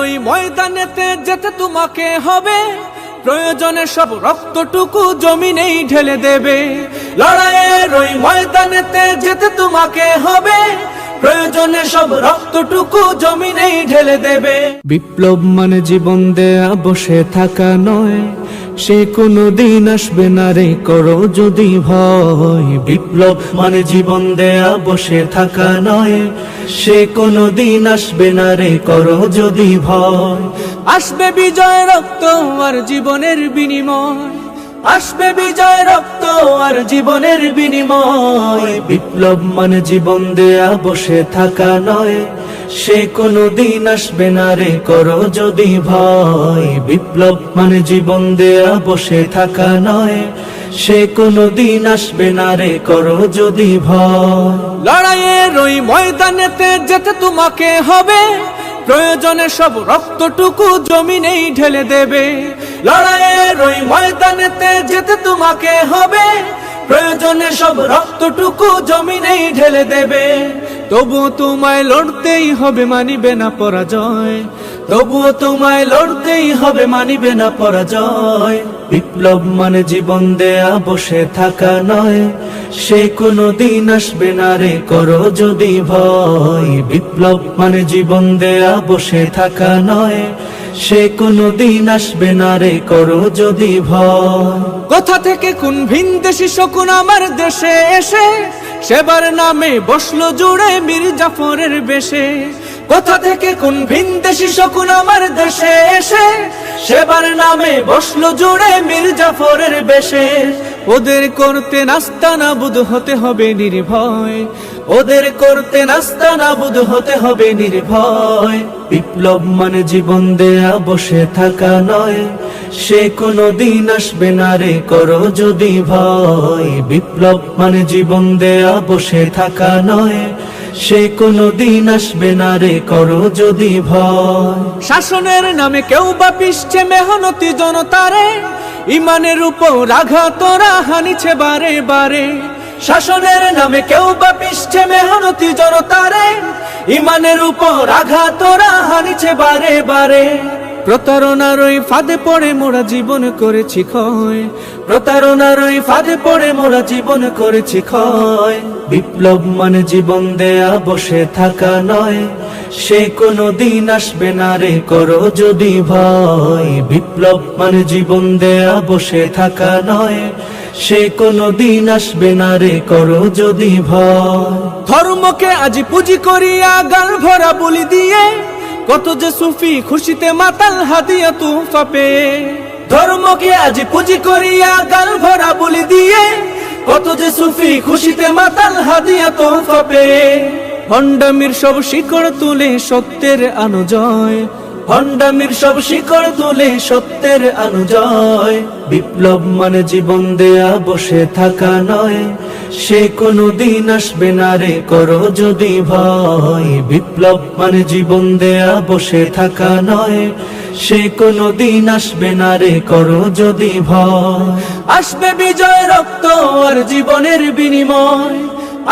ওই ময়দানেতে যেতে তোমাকে হবে, প্রয়োজনে সব রক্তটুকু জমিনেই ঢেলে দেবে। লড়াইয়ের ওই ময়দানেতে যেতে তোমাকে হবে, প্রয়োজনে সব রক্তটুকু জমিনেই ঢেলে দেবে। বিপ্লব মানে জীবন দেয়া বসে থাকা নয়, সে কোনো দিন আসবে না রে করো যদি ভয়। বিপ্লব মানে জীবন দেয়া বসে থাকা নয়, সে কোনো দিন আসবে না রে করো যদি ভয়। আসবে বিজয় রক্ত আর জীবনের বিনিময়, আসবে বিজয় রক্ত আর জীবনের বিনিময়। বিপ্লব মানে জীবন দেয়া বসে থাকা নয়, সে কোনো দিন আসবে না রে করো যদি ভয়। বিপ্লব মানে জীবন দেয়া বসে থাকা নয়, সে কোনো দিন আসবে না রে করো যদি ভয়। লড়াইয়ের ওই ময়দানেতে যেতে তোমাকে হবে, প্রয়োজনে সব রক্তটুকু জমিনেই ঢেলে দেবে। লড়াইয়ের ওই ময়দানেতে যেতে তোমাকে হবে, প্রয়োজনে সব রক্তটুকু জমিনেই ঢেলে দেবে। তবুও তোমায় লড়তেই হবে, মানিবে না পরাজয়। তবুও তোমায় লড়তেই হবে, মানিবে না পরাজয়। বিপ্লব মানে জীবন দেয়া বসে থাকা নয়, সে কোনো দিন আসবে না রে করো যদি ভয়। বিপ্লব মানে জীবন দেয়া বসে থাকা নয়, সে কোনো দিন আসবে না রে করো যদি ভয়। কোথা থেকে কোন ভিনদেশী শকুন আমার দেশে এসে, সেবার নামে বসলো জুড়ে মীর জাফরের বেশে। কোথা থেকে কোন ভিনদেশী শকুন আমার দেশে এসে, সেবার নামে বসলো জুড়ে মীর জাফরের বেশে। ওদের করতে নাস্তানাবুদ হতে হবে নির্ভয়, ওদের করতে নাস্তানাবুদ হতে হবে নির্ভয়। বিপ্লব মানে জীবন দেয়া বসে থাকা নয়, সে কোনো দিন আসবে না রে করো যদি ভয়। বিপ্লব মানে জীবন দেয়া বসে থাকা নয়, সে কোনো দিন আসবে না রে করো যদি ভয়। শাসনের নামে কেউ বা পিষছে মেহনতি জনতারে, ইমানের উপর আঘাত তোরা হানিছে বারে বারে। শাসনের নামে কেউ বা পিষছে মেহনতি জনতারে, ইমানের উপর আঘাত তোরা হানিছে বারে বারে। প্রতারণার ওই ফাঁদে পড়ে মোরা জীবন করেছি ক্ষয়, প্রতারণার ওই ফাঁদে পড়ে মোরা জীবন করেছি ক্ষয়। বিপ্লব মানে জীবন দেয়া বসে থাকা নয়, সে কোনো দিন আসবে না রে করো যদি ভয়। বিপ্লব মানে জীবন দেয়া বসে থাকা নয়, সে কোনো দিন আসবে না রে করো যদি ভয়। ধর্মকে আজ পুঁজি করিয়া গাল ভরা বলি দিয়ে, কত যে সুফি খুশিতে মাতাল হাদিয়া তুফা পেয়ে। ধর্মকে আজ পুঁজি করিয়া গাল ভরা বলি দিয়ে, কত যে সুফি খুশিতে মাতাল হাদিয়া তুফা পেয়ে। ভণ্ডামির সব শিকড় তুলে সত্যের অনুজয়, ভণ্ডামির সব শিকড় তুলে সত্যের অনুজয়। বিপ্লব মানে জীবন দেয়া বসে থাকা নয়, সে কোনো দিন আসবে না রে করো যদি ভয়। বিপ্লব মানে জীবন দেয়া বসে থাকা নয়, সে কোনো দিন আসবে না রে করো যদি ভয়। আসবে বিজয় রক্ত আর জীবনের বিনিময়,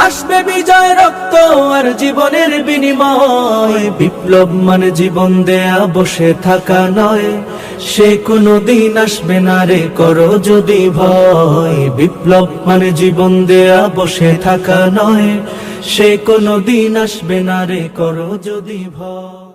আসবে বিজয় রক্ত আর জীবনের বিনিময়। বিপ্লব মানে জীবন দেয়া বসে থাকা নয়, সে কোনো দিন আসবে না রে করো যদি ভয়। বিপ্লব মানে জীবন দেয়া বসে থাকা নয়, সে কোনো দিন আসবে না রে করো যদি ভয়।